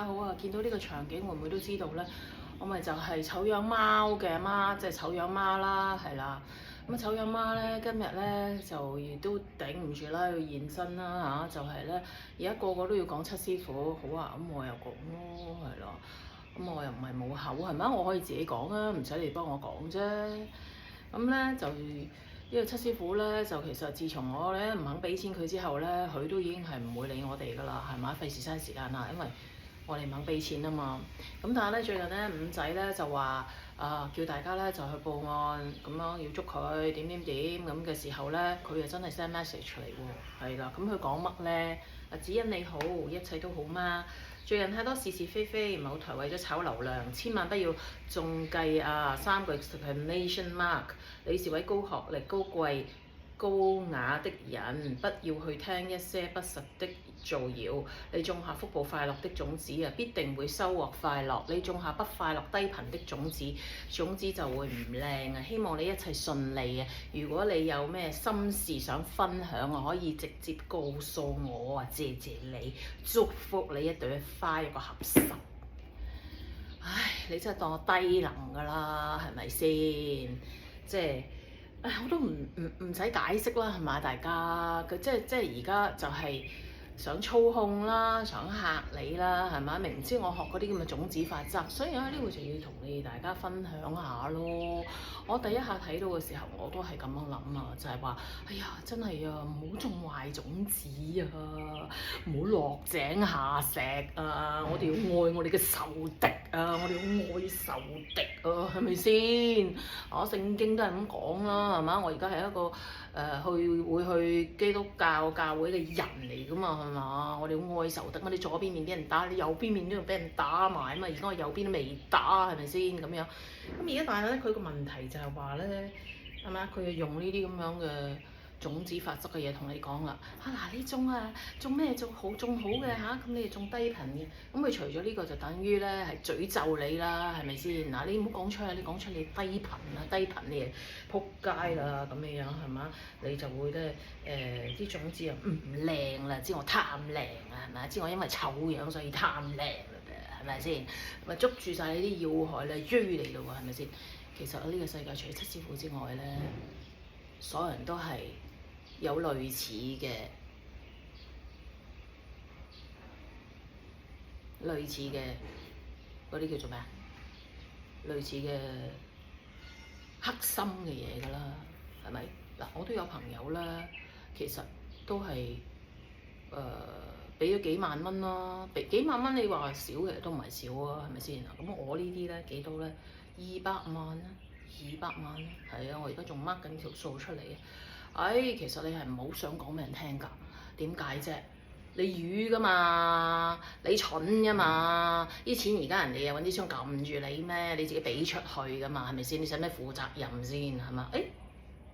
好啊！見到呢個場景，會唔會都知道呢？我咪就係醜樣貓嘅阿媽，即係醜樣媽啦，係啦。咁啊，醜樣媽呢，今日呢就亦都頂唔住啦，要現身啦嚇，就係呢，而家個個都要講七師傅，好啊，咁我又講咯，係咯。咁我又唔係冇口係咪？我可以自己講啊，唔使你幫我講啫。咁呢，就呢個七師傅呢，就其實自從我呢唔肯俾錢佢之後呢，佢都已經係唔會理我哋㗎啦，係咪？費事嘥時間啦，因為我哋唔肯俾錢啊嘛。咁但係咧最近咧五仔咧就話叫大家咧就去報案，咁樣要捉佢點點點咁嘅時候咧，佢又真係 send message 嚟喎，係啦。咁佢講乜咧？子欣你好，一切都好嗎？最近太多是是非非，某台為咗炒流量，千萬不要中計啊！3個 exclamation mark，你是位高學歷、高貴、高雅的人，不要去聽一些不實的造謠。你種下福報快樂的種子啊，必定會收穫快樂。你種下不快樂低頻的種子，種子就會唔靚啊！希望你一切順利啊！如果你有咩心事想分享啊，可以直接告訴我啊！謝謝你，祝福你一朵花一個合十。唉，你真係當我低能㗎啦，係咪先？即係。我都唔使解釋啦，係嘛？大家佢即係而家就係想操控啦，想嚇你啦，係咪？明知我學嗰啲咁嘅種子法則，所以喺呢度就要同你哋大家分享下咯。我第一下睇到嘅時候，我都係咁樣諗啊，就係話：哎呀，真係啊，唔好種壞種子啊，唔好落井下石啊！我哋要愛我哋嘅仇敵啊！我哋要愛仇敵啊，係咪先？聖經都係咁講啦，係嘛？我而家係一個會去基督教教會嘅人嚟㗎嘛，係嘛？我哋要愛仇敵，我哋左邊面俾人打，你右邊面都要俾人打埋啊嘛！而家我右邊都未打，係咪先咁樣？咁而家但係咧，佢個問題就係話咧，係咪啊？佢用呢啲咁樣嘅種子法則嘅嘢同你講啦，嗱你種咩種好嘅嚇，咁你哋種低頻嘅，咁佢除咗呢個就等於咧係詛咒你啦，係咪先？嗱你唔好講出嚟，你講出你低頻啦，低頻你係撲街啦咁嘅樣係嘛？你就會咧啲種子又唔靚啦，知我貪靚啊係咪？知我因為醜樣所以貪靚啦，係咪先？咪捉住晒你啲要害咧，追你咯喎，係咪先？其實呢個世界除咗七師傅之外咧，所有人都係有類似嘅嗰啲叫做咩啊？類似嘅黑心嘅嘢㗎啦，係咪？嗱，我都有朋友啦，其實都係俾咗幾萬蚊啦，俾幾萬蚊你話少嘅都唔係少啊，係咪先？咁我呢啲咧幾多咧？200萬啦，200萬啦，係啊！我而家仲 mark 緊條數出嚟啊！其實你係唔好想講俾人聽㗎，點解啫？你瘀㗎嘛，你蠢㗎嘛，啲錢而家人哋又揾啲槍撳住你咩？你自己俾出去㗎嘛，係咪先？你使咩負責任先係嘛？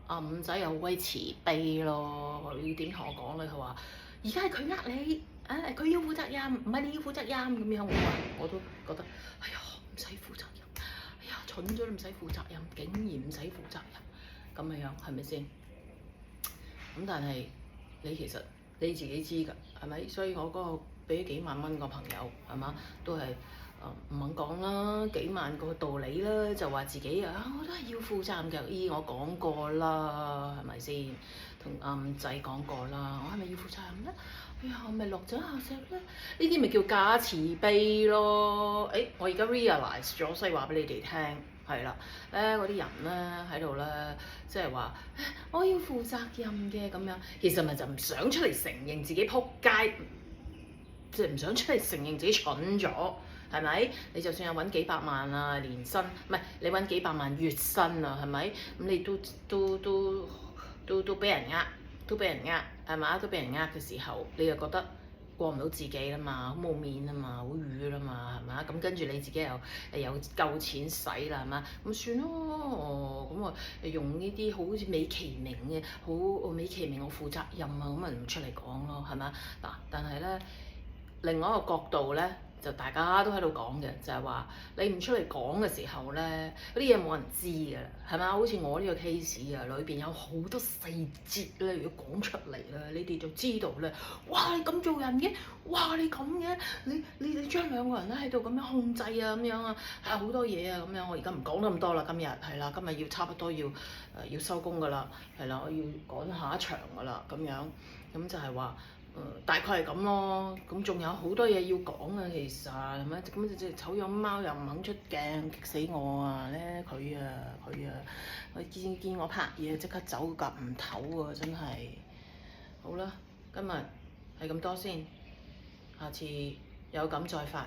阿五仔又好鬼慈悲咯，佢點同我講咧？佢話而家係佢呃你，佢要負責任，唔係你要負責任咁樣。我都覺得，哎呀唔使負責任，哎呀蠢咗都唔使負責任，竟然唔使負責任咁嘅樣，係咪先？咁但係你其實你自己知㗎，係咪？所以我嗰個俾咗幾萬蚊個朋友係嘛，都係唔肯講啦，幾萬個道理啦，就話自己我都係要負責任嘅。我講過啦，係咪先？同阿五仔講過啦，我係咪要負責任咧？哎呀，我咪落井下石咧？呢啲咪叫假慈悲咯？我而家 realize 咗，所以話俾你哋聽。係啦，嗰啲人咧喺度咧，即係話我要負責任嘅咁樣，其實咪就唔想出嚟承認自己撲街，即係唔想出嚟承認自己蠢咗，係咪？你就算有揾幾百萬啊年薪，唔係你揾幾百萬月薪啊，係咪？咁你都俾人呃，都俾人呃，係嘛？都俾人呃嘅時候，你又覺得過唔到自己啦嘛，好冇面啊嘛，好瘀啦嘛，係嘛？咁跟住你自己又有夠錢使啦，係嘛？咁算咯，咁用呢啲好似美其名嘅，好美其名我負責任啊，咁咪唔出嚟講咯，係嘛？嗱，但係咧另外一個角度咧，就大家都喺度講嘅，就係話你唔出嚟講嘅時候咧，嗰啲嘢冇人知㗎，係咪？好似我呢個 case 啊，裏邊有好多細節咧，如果講出嚟咧，你哋就知道咧，哇！你咁做人嘅，哇！你咁嘅，你將兩個人咧喺度咁樣控制啊，咁樣啊，係好多嘢啊，咁樣。我而家唔講得咁多啦，今日係啦，今日要差不多要收工㗎啦，係啦，我要趕下一場㗎啦，咁樣，咁就係話。大概係咁咯，咁仲有好多嘢要講啊，其實係咪？咁隻醜樣貓又唔肯出鏡，激死我啊！咧佢啊，我見我拍嘢即刻走夾唔唞啊！真係。好啦，今日係咁多先，下次有感再發。